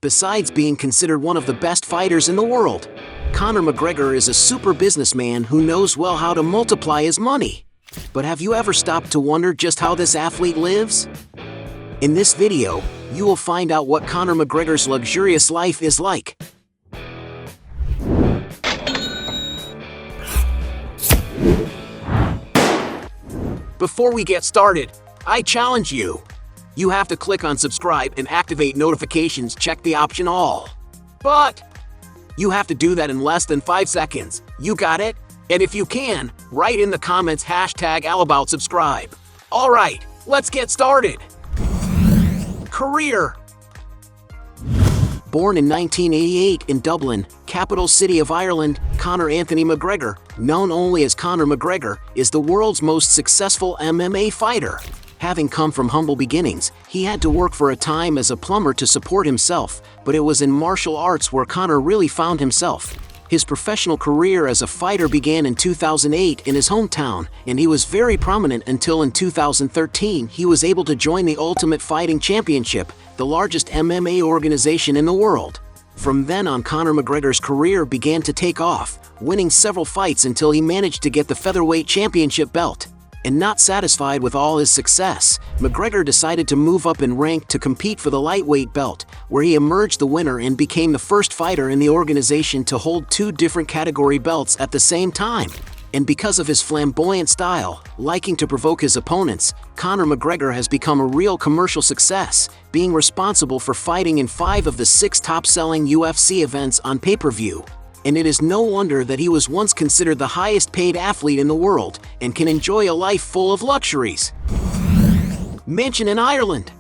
Besides being considered one of the best fighters in the world, Conor McGregor is a super businessman who knows well how to multiply his money. But have you ever stopped to wonder just how this athlete lives? In this video, you will find out what Conor McGregor's luxurious life is like. Before we get started, I challenge you. You have to click on subscribe and activate notifications, check the option all. But you have to do that in less than 5 seconds. You got it? And if you can, write in the comments #AllAboutSubscribe. Alright, let's get started. Career. Born in 1988 in Dublin, capital city of Ireland, Conor Anthony McGregor, known only as Conor McGregor, is the world's most successful MMA fighter. Having come from humble beginnings, he had to work for a time as a plumber to support himself, but it was in martial arts where Conor really found himself. His professional career as a fighter began in 2008 in his hometown, and he was very prominent until in 2013 he was able to join the Ultimate Fighting Championship, the largest MMA organization in the world. From then on, Conor McGregor's career began to take off, winning several fights until he managed to get the featherweight championship belt. And not satisfied with all his success, McGregor decided to move up in rank to compete for the lightweight belt, where he emerged the winner and became the first fighter in the organization to hold 2 different category belts at the same time. And because of his flamboyant style, liking to provoke his opponents, Conor McGregor has become a real commercial success, being responsible for fighting in 5 of the 6 top-selling UFC events on pay-per-view. And it is no wonder that he was once considered the highest-paid athlete in the world and can enjoy a life full of luxuries. Mansion in Ireland.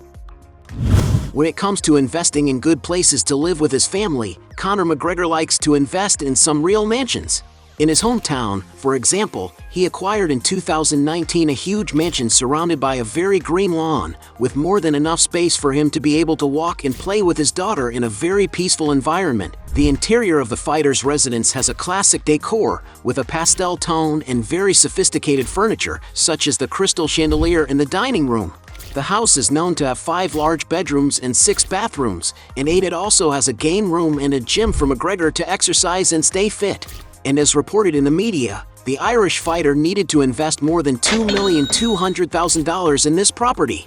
When it comes to investing in good places to live with his family, Conor McGregor likes to invest in some real mansions. In his hometown, for example, he acquired in 2019 a huge mansion surrounded by a very green lawn, with more than enough space for him to be able to walk and play with his daughter in a very peaceful environment. The interior of the fighter's residence has a classic decor, with a pastel tone and very sophisticated furniture, such as the crystal chandelier in the dining room. The house is known to have 5 large bedrooms and 6 bathrooms, and it also has a game room and a gym for McGregor to exercise and stay fit. And as reported in the media, the Irish fighter needed to invest more than $2,200,000 in this property.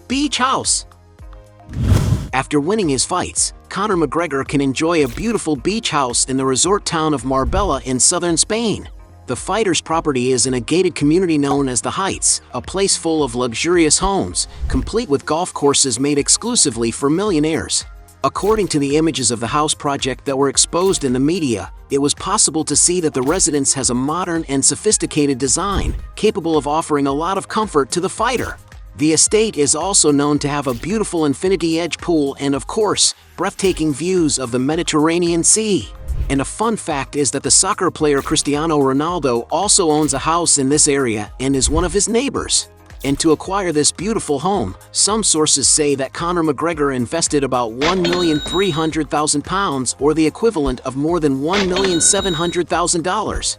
Beach house. After winning his fights, Conor McGregor can enjoy a beautiful beach house in the resort town of Marbella in southern Spain. The fighter's property is in a gated community known as the Heights, a place full of luxurious homes, complete with golf courses made exclusively for millionaires. According to the images of the house project that were exposed in the media, it was possible to see that the residence has a modern and sophisticated design, capable of offering a lot of comfort to the fighter. The estate is also known to have a beautiful infinity-edge pool and, of course, breathtaking views of the Mediterranean Sea. And a fun fact is that the soccer player Cristiano Ronaldo also owns a house in this area and is one of his neighbors. And to acquire this beautiful home, some sources say that Conor McGregor invested about £1,300,000 or the equivalent of more than $1,700,000.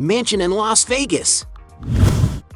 Mansion in Las Vegas.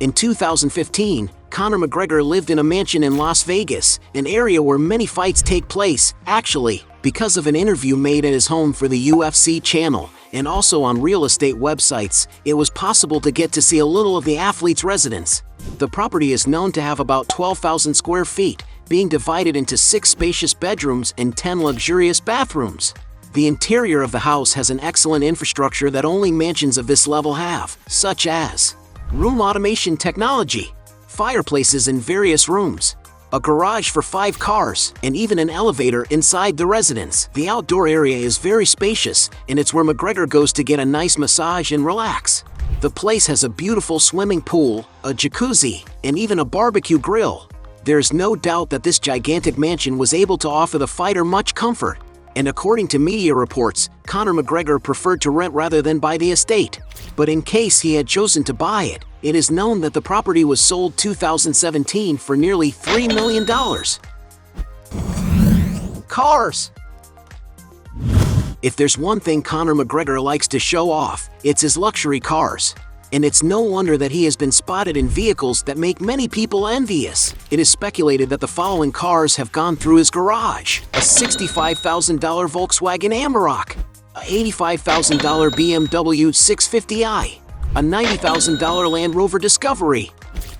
In 2015, Conor McGregor lived in a mansion in Las Vegas, an area where many fights take place, actually, because of an interview made at his home for the UFC channel, and also on real estate websites, it was possible to get to see a little of the athlete's residence. The property is known to have about 12,000 square feet, being divided into 6 spacious bedrooms and 10 luxurious bathrooms. The interior of the house has an excellent infrastructure that only mansions of this level have, such as room automation technology, fireplaces in various rooms, a garage for 5 cars, and even an elevator inside the residence. The outdoor area is very spacious, and it's where McGregor goes to get a nice massage and relax. The place has a beautiful swimming pool, a jacuzzi, and even a barbecue grill. There's no doubt that this gigantic mansion was able to offer the fighter much comfort. And according to media reports, Conor McGregor preferred to rent rather than buy the estate. But in case he had chosen to buy it, it is known that the property was sold 2017 for nearly $3 million. Cars. If there's one thing Conor McGregor likes to show off, it's his luxury cars. And it's no wonder that he has been spotted in vehicles that make many people envious. It is speculated that the following cars have gone through his garage: a $65,000 Volkswagen Amarok, a $85,000 BMW 650i, a $90,000 Land Rover Discovery,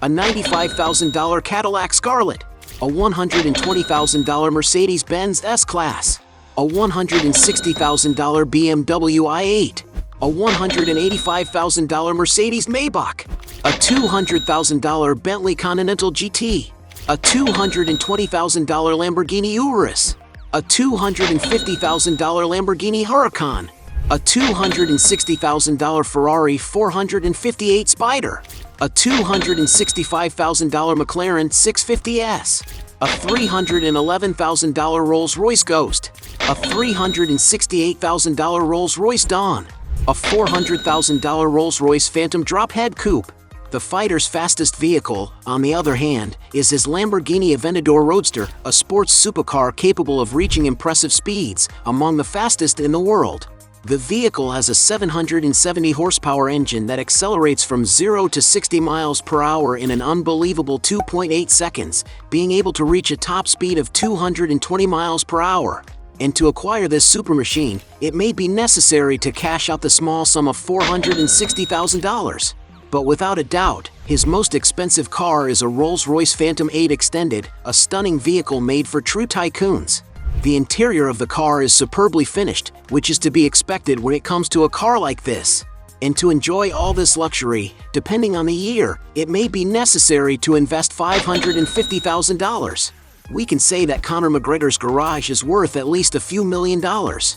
a $95,000 Cadillac Scarlet, a $120,000 Mercedes-Benz S-Class, a $160,000 BMW i8, a $185,000 Mercedes Maybach, a $200,000 Bentley Continental GT, a $220,000 Lamborghini Urus, a $250,000 Lamborghini Huracan, a $260,000 Ferrari 458 Spider, a $265,000 McLaren 650S, a $311,000 Rolls-Royce Ghost, a $368,000 Rolls-Royce Dawn, a $400,000 Rolls-Royce Phantom Drophead Coupe. The fighter's fastest vehicle, on the other hand, is his Lamborghini Aventador Roadster, a sports supercar capable of reaching impressive speeds, among the fastest in the world. The vehicle has a 770 horsepower engine that accelerates from 0 to 60 miles per hour in an unbelievable 2.8 seconds, being able to reach a top speed of 220 miles per hour. And to acquire this super machine, it may be necessary to cash out the small sum of $460,000. But without a doubt, his most expensive car is a Rolls-Royce Phantom 8 Extended, a stunning vehicle made for true tycoons. The interior of the car is superbly finished, which is to be expected when it comes to a car like this. And to enjoy all this luxury, depending on the year, it may be necessary to invest $550,000. We can say that Conor McGregor's garage is worth at least a few $1,000,000.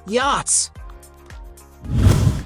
Yachts.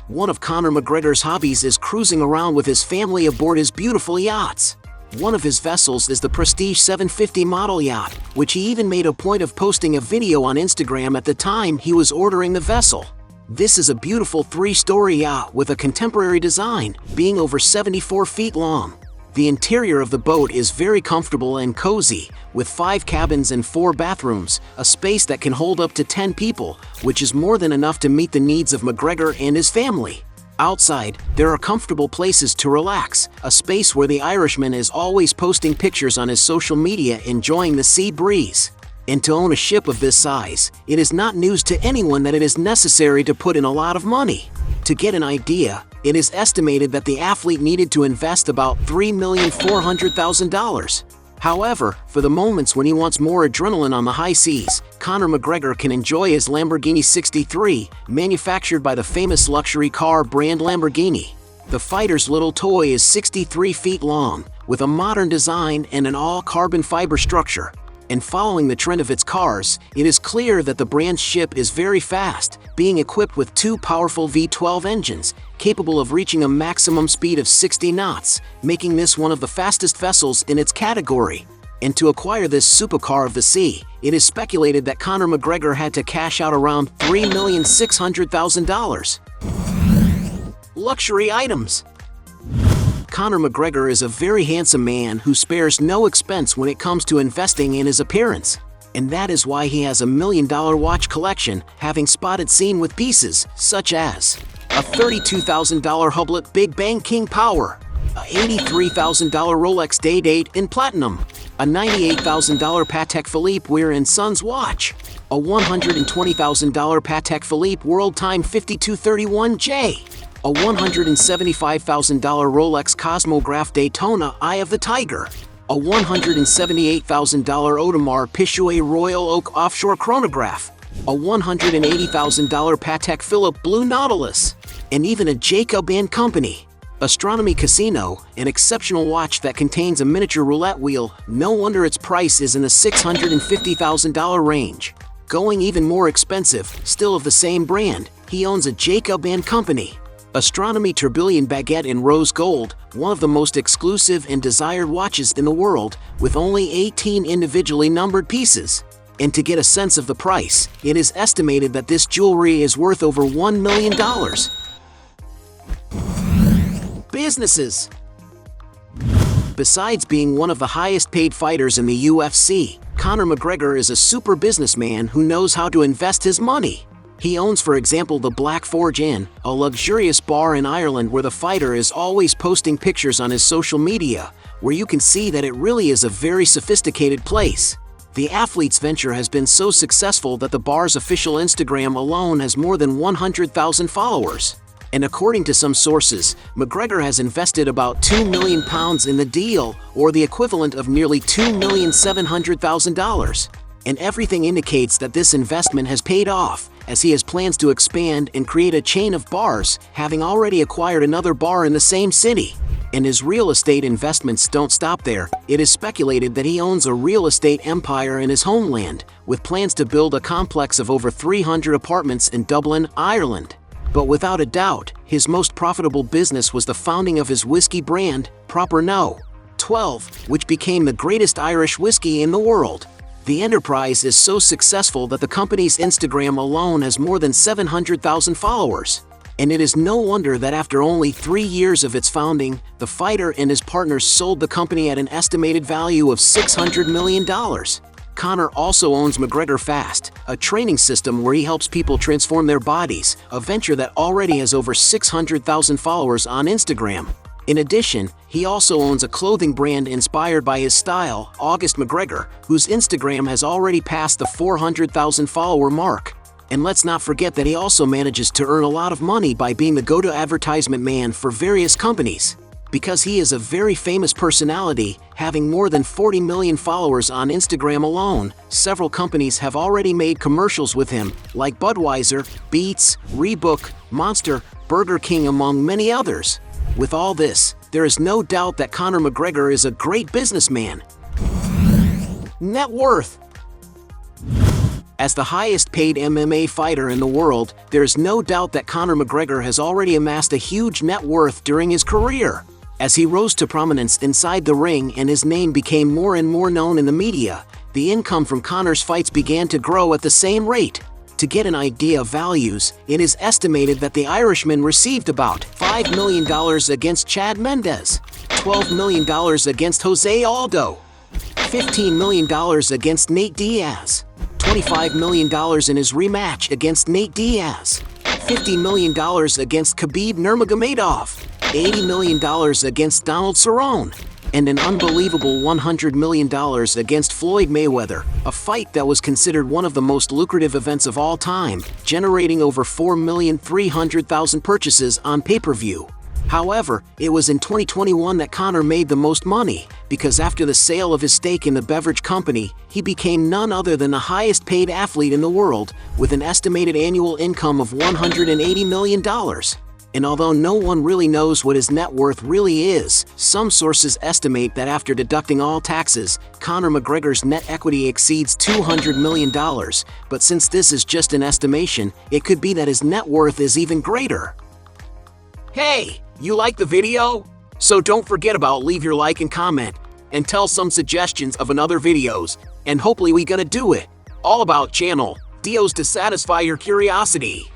One of Conor McGregor's hobbies is cruising around with his family aboard his beautiful yachts. One of his vessels is the Prestige 750 model yacht, which he even made a point of posting a video on Instagram at the time he was ordering the vessel. This is a beautiful 3-story yacht with a contemporary design, being over 74 feet long. The interior of the boat is very comfortable and cozy, with 5 cabins and 4 bathrooms, a space that can hold up to 10 people, which is more than enough to meet the needs of McGregor and his family. Outside, there are comfortable places to relax, a space where the Irishman is always posting pictures on his social media enjoying the sea breeze. And to own a ship of this size, it is not news to anyone that it is necessary to put in a lot of money. To get an idea, it is estimated that the athlete needed to invest about $3,400,000. However, for the moments when he wants more adrenaline on the high seas, Conor McGregor can enjoy his Lamborghini 63, manufactured by the famous luxury car brand Lamborghini. The fighter's little toy is 63 feet long, with a modern design and an all-carbon fiber structure. And following the trend of its cars, it is clear that the brand's ship is very fast, being equipped with 2 powerful V12 engines, capable of reaching a maximum speed of 60 knots, making this one of the fastest vessels in its category. And to acquire this supercar of the sea, it is speculated that Conor McGregor had to cash out around $3,600,000. Luxury items. Conor McGregor is a very handsome man who spares no expense when it comes to investing in his appearance. And that is why he has a $1 million watch collection, having spotted seen with pieces such as a $32,000 Hublot Big Bang King Power, a $83,000 Rolex Day Date in Platinum, a $98,000 Patek Philippe Weir & Sons watch, a $120,000 Patek Philippe World Time 5231J, a $175,000 Rolex Cosmograph Daytona Eye of the Tiger, a $178,000 Audemars Piguet Royal Oak Offshore Chronograph, a $180,000 Patek Philippe Blue Nautilus, and even a Jacob & Company Astronomy Casino, an exceptional watch that contains a miniature roulette wheel. No wonder its price is in the $650,000 range. Going even more expensive, still of the same brand, he owns a Jacob & Company Astronomy Tourbillon Baguette in rose gold, one of the most exclusive and desired watches in the world, with only 18 individually numbered pieces. And to get a sense of the price, it is estimated that this jewelry is worth over $1 million. Businesses. Besides being one of the highest paid fighters in the UFC, Conor McGregor is a super businessman who knows how to invest his money. He owns, for example, the Black Forge Inn, a luxurious bar in Ireland where the fighter is always posting pictures on his social media, where you can see that it really is a very sophisticated place. The athlete's venture has been so successful that the bar's official Instagram alone has more than 100,000 followers. And according to some sources, McGregor has invested about £2 million in the deal, or the equivalent of nearly $2,700,000. And everything indicates that this investment has paid off, as he has plans to expand and create a chain of bars, having already acquired another bar in the same city. And his real estate investments don't stop there. It is speculated that he owns a real estate empire in his homeland, with plans to build a complex of over 300 apartments in Dublin, Ireland. But without a doubt, his most profitable business was the founding of his whiskey brand, Proper No. 12, which became the greatest Irish whiskey in the world. The enterprise is so successful that the company's Instagram alone has more than 700,000 followers. And it is no wonder that after only 3 years of its founding, the fighter and his partners sold the company at an estimated value of $600 million. Conor also owns McGregor Fast, a training system where he helps people transform their bodies, a venture that already has over 600,000 followers on Instagram. In addition, he also owns a clothing brand inspired by his style, August McGregor, whose Instagram has already passed the 400,000 follower mark. And let's not forget that he also manages to earn a lot of money by being the go-to advertisement man for various companies. Because he is a very famous personality, having more than 40 million followers on Instagram alone, several companies have already made commercials with him, like Budweiser, Beats, Reebok, Monster, Burger King, among many others. With all this, there is no doubt that Conor McGregor is a great businessman. Net worth. As the highest-paid MMA fighter in the world, there is no doubt that Conor McGregor has already amassed a huge net worth during his career. As he rose to prominence inside the ring and his name became more and more known in the media, the income from Conor's fights began to grow at the same rate. To get an idea of values, it is estimated that the Irishman received about $5 million against Chad Mendes, $12 million against Jose Aldo, $15 million against Nate Diaz, $25 million in his rematch against Nate Diaz, $50 million against Khabib Nurmagomedov, $80 million against Donald Cerrone, and an unbelievable $100 million against Floyd Mayweather, a fight that was considered one of the most lucrative events of all time, generating over 4,300,000 purchases on pay-per-view. However, it was in 2021 that Conor made the most money, because after the sale of his stake in the beverage company, he became none other than the highest-paid athlete in the world, with an estimated annual income of $180 million. And although no one really knows what his net worth really is, some sources estimate that after deducting all taxes, Conor McGregor's net equity exceeds $200 million. But since this is just an estimation, it could be that his net worth is even greater. Hey, you like the video? So don't forget about leave your like and comment, and tell some suggestions of another videos, and hopefully we gonna do it. All about channel, Diaz to satisfy your curiosity.